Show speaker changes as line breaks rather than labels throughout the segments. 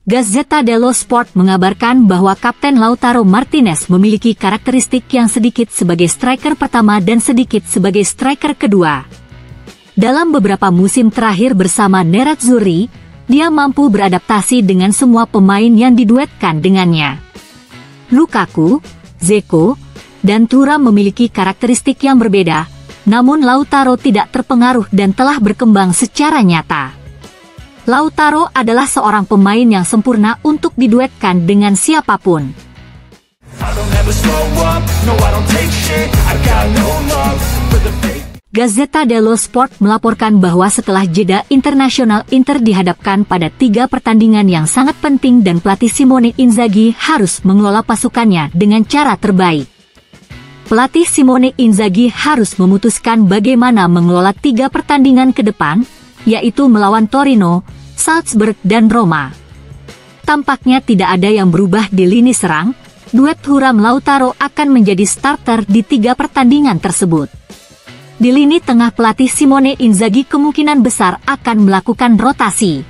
Gazzetta dello Sport mengabarkan bahwa Kapten Lautaro Martinez memiliki karakteristik yang sedikit sebagai striker pertama dan sedikit sebagai striker kedua. Dalam beberapa musim terakhir bersama Nerazzurri, dia mampu beradaptasi dengan semua pemain yang diduetkan dengannya. Lukaku, Dzeko, dan Thuram memiliki karakteristik yang berbeda, namun Lautaro tidak terpengaruh dan telah berkembang secara nyata. Lautaro adalah seorang pemain yang sempurna untuk diduetkan dengan siapapun. Gazzetta dello Sport melaporkan bahwa setelah jeda internasional, Inter dihadapkan pada 3 pertandingan yang sangat penting dan pelatih Simone Inzaghi harus mengelola pasukannya dengan cara terbaik. Pelatih Simone Inzaghi harus memutuskan bagaimana mengelola 3 pertandingan ke depan, yaitu melawan Torino, Salzburg, dan Roma. Tampaknya tidak ada yang berubah di lini serang, duet Thuram-Lautaro akan menjadi starter di 3 pertandingan tersebut. Di lini tengah, pelatih Simone Inzaghi kemungkinan besar akan melakukan rotasi.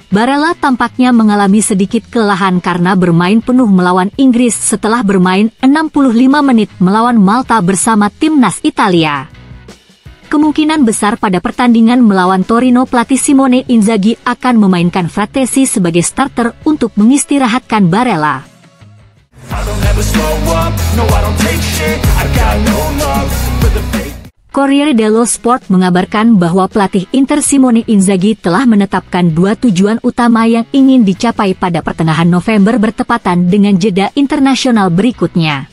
Barella tampaknya mengalami sedikit kelelahan karena bermain penuh melawan Inggris setelah bermain 65 menit melawan Malta bersama timnas Italia. Kemungkinan besar pada pertandingan melawan Torino, pelatih Simone Inzaghi akan memainkan Frattesi sebagai starter untuk mengistirahatkan Barella. Corriere dello Sport mengabarkan bahwa pelatih Inter Simone Inzaghi telah menetapkan 2 tujuan utama yang ingin dicapai pada pertengahan November bertepatan dengan jeda internasional berikutnya.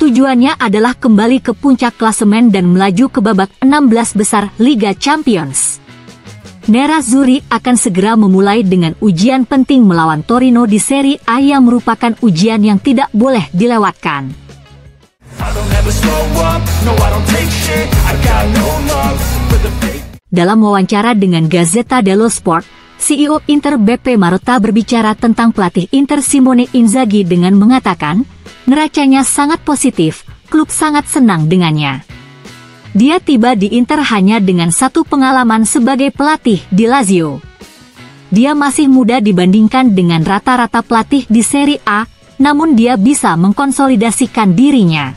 Tujuannya adalah kembali ke puncak klasemen dan melaju ke babak 16 besar Liga Champions. Nerazzurri akan segera memulai dengan ujian penting melawan Torino di Serie A yang merupakan ujian yang tidak boleh dilewatkan. Dalam wawancara dengan Gazzetta dello Sport, CEO Inter Beppe Marotta berbicara tentang pelatih Inter Simone Inzaghi dengan mengatakan, neracanya sangat positif, klub sangat senang dengannya. Dia tiba di Inter hanya dengan 1 pengalaman sebagai pelatih di Lazio. Dia masih muda dibandingkan dengan rata-rata pelatih di Serie A, namun dia bisa mengkonsolidasikan dirinya.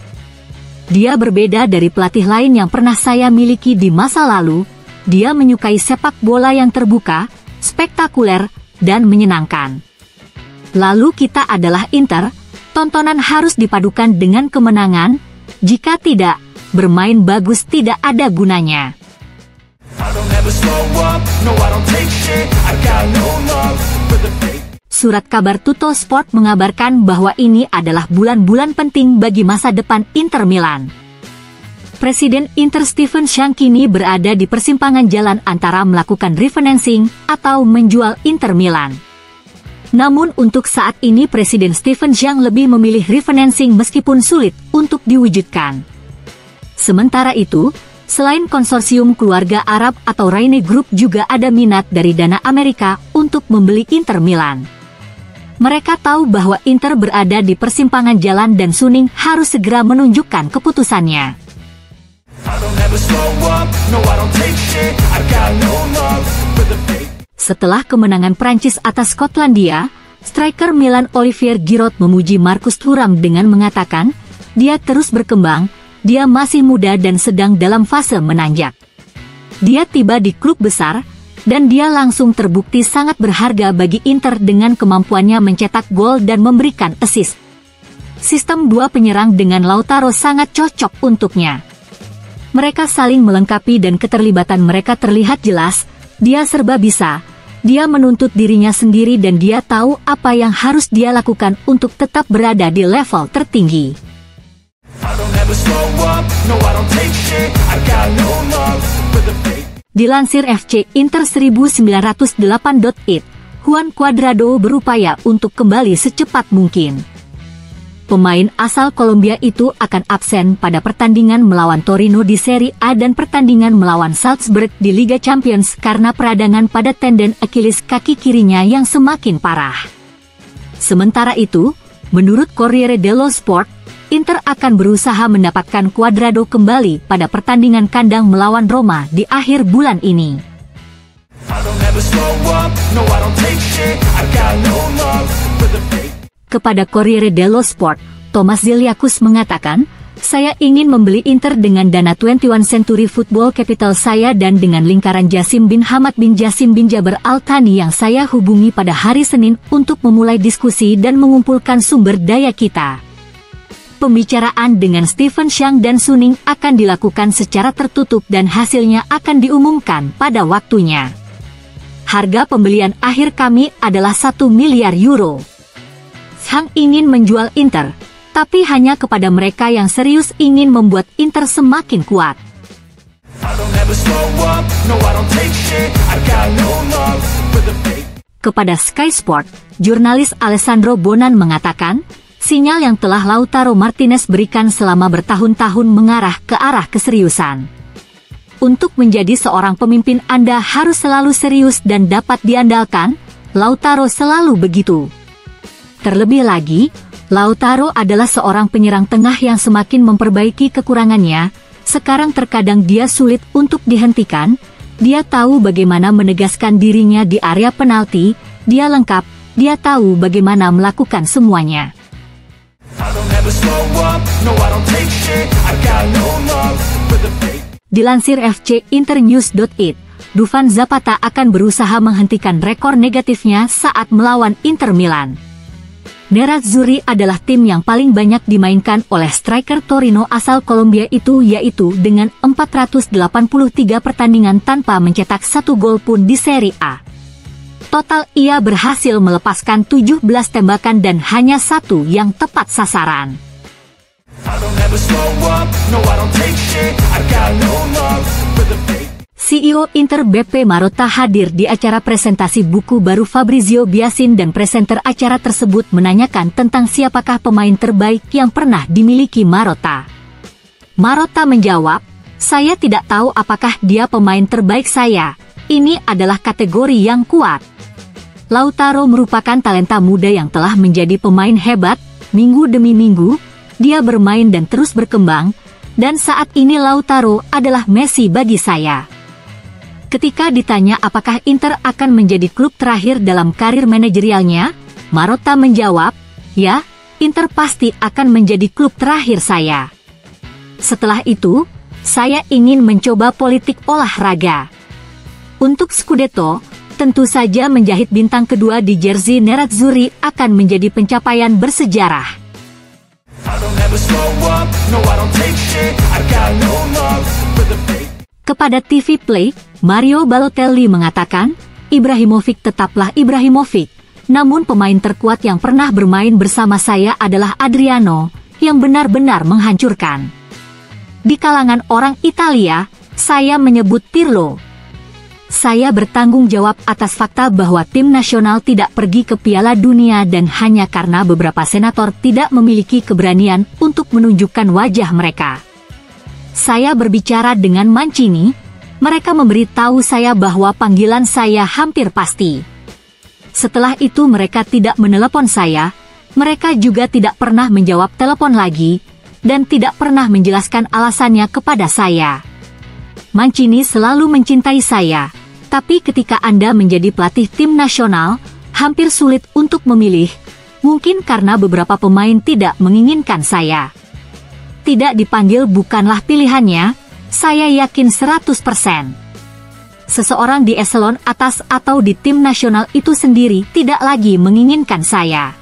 Dia berbeda dari pelatih lain yang pernah saya miliki di masa lalu. Dia menyukai sepak bola yang terbuka, spektakuler, dan menyenangkan. Lalu kita adalah Inter, tontonan harus dipadukan dengan kemenangan, jika tidak, bermain bagus tidak ada gunanya. Surat kabar Tutto Sport mengabarkan bahwa ini adalah bulan-bulan penting bagi masa depan Inter Milan. Presiden Inter Stephen Shank kini berada di persimpangan jalan antara melakukan refinancing atau menjual Inter Milan. Namun untuk saat ini Presiden Stephen Shank lebih memilih refinancing meskipun sulit untuk diwujudkan. Sementara itu, selain konsorsium keluarga Arab atau Raine Group, juga ada minat dari dana Amerika untuk membeli Inter Milan. Mereka tahu bahwa Inter berada di persimpangan jalan dan Suning harus segera menunjukkan keputusannya. Setelah kemenangan Prancis atas Skotlandia, striker Milan Olivier Giroud memuji Marcus Thuram dengan mengatakan, dia terus berkembang, dia masih muda dan sedang dalam fase menanjak. Dia tiba di klub besar, dan dia langsung terbukti sangat berharga bagi Inter dengan kemampuannya mencetak gol dan memberikan assist. Sistem 2 penyerang dengan Lautaro sangat cocok untuknya. Mereka saling melengkapi dan keterlibatan mereka terlihat jelas. Dia serba bisa, dia menuntut dirinya sendiri dan dia tahu apa yang harus dia lakukan untuk tetap berada di level tertinggi. Dilansir FC Inter 1908.it, Juan Cuadrado berupaya untuk kembali secepat mungkin. Pemain asal Kolombia itu akan absen pada pertandingan melawan Torino di Serie A dan pertandingan melawan Salzburg di Liga Champions karena peradangan pada tendon Achilles kaki kirinya yang semakin parah. Sementara itu, menurut Corriere dello Sport, Inter akan berusaha mendapatkan Cuadrado kembali pada pertandingan kandang melawan Roma di akhir bulan ini. Kepada Corriere dello Sport, Thomas Ziliakus mengatakan, "Saya ingin membeli Inter dengan dana 21 Century Football Capital saya dan dengan lingkaran Jassim bin Hamad bin Jassim bin Jaber Al Thani yang saya hubungi pada hari Senin untuk memulai diskusi dan mengumpulkan sumber daya kita." Pembicaraan dengan Stephen Xiang dan Suning akan dilakukan secara tertutup dan hasilnya akan diumumkan pada waktunya. Harga pembelian akhir kami adalah 1 miliar euro. Xiang ingin menjual Inter, tapi hanya kepada mereka yang serius ingin membuat Inter semakin kuat. Kepada Sky Sport, jurnalis Alessandro Bonan mengatakan, sinyal yang telah Lautaro Martinez berikan selama bertahun-tahun mengarah ke arah keseriusan. Untuk menjadi seorang pemimpin Anda harus selalu serius dan dapat diandalkan, Lautaro selalu begitu. Terlebih lagi, Lautaro adalah seorang penyerang tengah yang semakin memperbaiki kekurangannya. Sekarang terkadang dia sulit untuk dihentikan. Dia tahu bagaimana menegaskan dirinya di area penalti. Dia lengkap, dia tahu bagaimana melakukan semuanya. Dilansir fcinternews.it, Dufan Zapata akan berusaha menghentikan rekor negatifnya saat melawan Inter Milan. Nerazzurri adalah tim yang paling banyak dimainkan oleh striker Torino asal Kolombia itu, yaitu dengan 483 pertandingan tanpa mencetak 1 gol pun di Serie A. Total ia berhasil melepaskan 17 tembakan dan hanya 1 yang tepat sasaran. CEO Inter Beppe Marotta hadir di acara presentasi buku baru Fabrizio Biasin dan presenter acara tersebut menanyakan tentang siapakah pemain terbaik yang pernah dimiliki Marotta. Marotta menjawab, "Saya tidak tahu apakah dia pemain terbaik saya. Ini adalah kategori yang kuat." Lautaro merupakan talenta muda yang telah menjadi pemain hebat. Minggu demi minggu, dia bermain dan terus berkembang, dan saat ini Lautaro adalah Messi bagi saya. Ketika ditanya apakah Inter akan menjadi klub terakhir dalam karir manajerialnya, Marotta menjawab, "Ya, Inter pasti akan menjadi klub terakhir saya. Setelah itu, saya ingin mencoba politik olahraga. Untuk Scudetto, tentu saja menjahit bintang kedua di jersey Nerazzurri akan menjadi pencapaian bersejarah." Kepada TV Play, Mario Balotelli mengatakan, "Ibrahimovic tetaplah Ibrahimovic, namun pemain terkuat yang pernah bermain bersama saya adalah Adriano, yang benar-benar menghancurkan. Di kalangan orang Italia, saya menyebut Pirlo. Saya bertanggung jawab atas fakta bahwa tim nasional tidak pergi ke Piala Dunia dan hanya karena beberapa senator tidak memiliki keberanian untuk menunjukkan wajah mereka. Saya berbicara dengan Mancini, mereka memberitahu saya bahwa panggilan saya hampir pasti. Setelah itu mereka tidak menelepon saya, mereka juga tidak pernah menjawab telepon lagi, dan tidak pernah menjelaskan alasannya kepada saya. Mancini selalu mencintai saya, tapi ketika Anda menjadi pelatih tim nasional, hampir sulit untuk memilih, mungkin karena beberapa pemain tidak menginginkan saya. Tidak dipanggil bukanlah pilihannya, saya yakin 100%. Seseorang di eselon atas atau di tim nasional itu sendiri tidak lagi menginginkan saya.